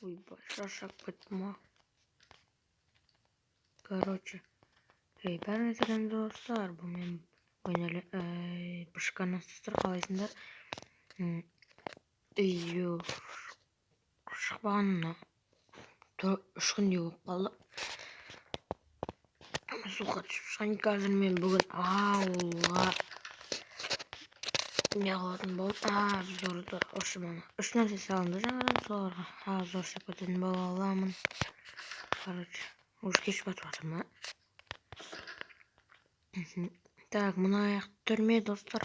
Ойбай, шаршап кеттім. Короче, бәріңіз сәлем достар. Бұл мен ойналы бішканасыздар қалайсыңдар. Үйі шықпағанына 3 күндей болып қалды. Суға түсіп шыққан. Қазір мен бүгін ауылға не қылатын болып, зорды ұшыманы 3 нәрсе салынды жаңадан, соларға зор сепетін бола аламын. Короче, уже кеш батып жатыр ма? Так, мына аяқ түрме достар.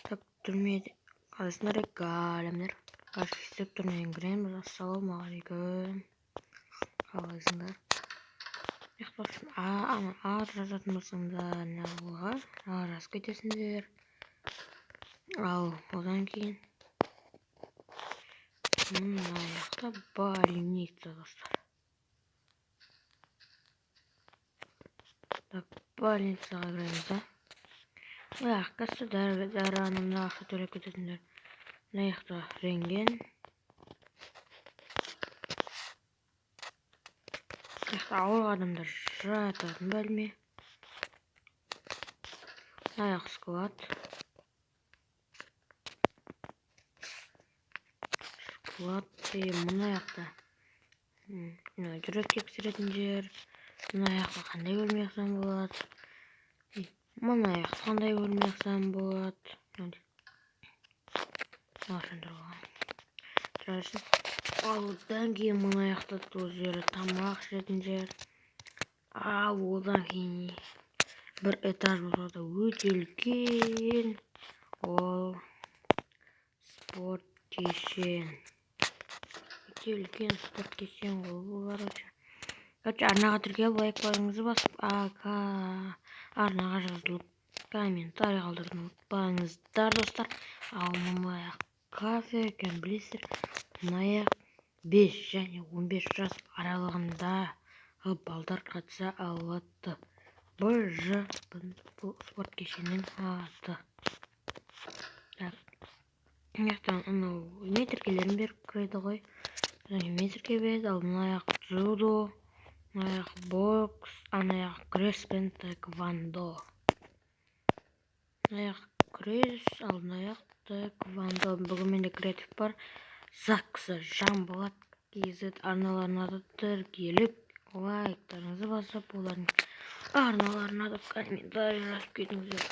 Так, түрмеде қалайсыңдар, әлемдер. Қашқыстып түрмеден кіреміз. Ассалаумағалейкум. Қалайсыңдар? Ана ар жазатын болсаңдар, неғылға ар жазып кетесіңдер. Ал одан кейін мына аяқта больница достар. Так, больницаға кіреміз да. Аяқ касса дәрі-анымда ақша төлеп кететіндер. Мына аяқта рентген. Ауыр адамдар жататын бөлме. Аяқ склад. Мына аяқта жүрек тексеретін жер. Мына аяққа қандай бөлме ақсам болады. Мына аяқта қандай бөлме ақсам болады. Одан кейін мына аяқта өзгері тамақ ішетін жер. Одан кейін бір этаж болады, өте үлкен. Ол спорт кешен. Өте үлкен спорт кешен ол, короче. Арнаға тіркеліп, лайк барыңызды басып, арнаға жазылып, комментарий қалдырдым. Ұмытпаңыздар достар. Ал мына аяқ кафе екен, білесіздер. Мына аяқ 5 және 15 жас аралығында балдар қатыса алады. Бұл спорт кешеннің аты. Аяқтан метркелерін беріп кіреді ғой. Метрке береді. Ал мына аяқ дзюдо, мына аяқ бокс, ана аяқ күрес пен тэквондо. Мына аяқ күрес, ал мына аяқ тэквондо. Бүгін менде креатив бар. Закса Жанболат KZ арналарына да тіркеліп, лайктарыңызды басып, олардың арналарына да комментарий жазып кетіңіздер.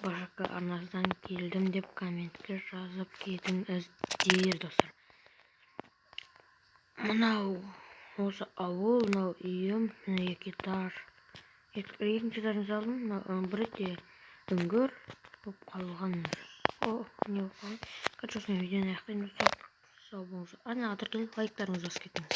Башаққа арнасынан келдім деп комментке жазып кетіңіздер достар. Мынау осы ауыл, мынау үйім, мына 2 этаж. Екінші этажын салдым, бірде үңгір болып қалған. Не болып қалған? Қачасына видеоны аяқтаймын достар. Сау болыңыздар. Арнаға тіркеліп, лайктарыңызды басып кетіңіз.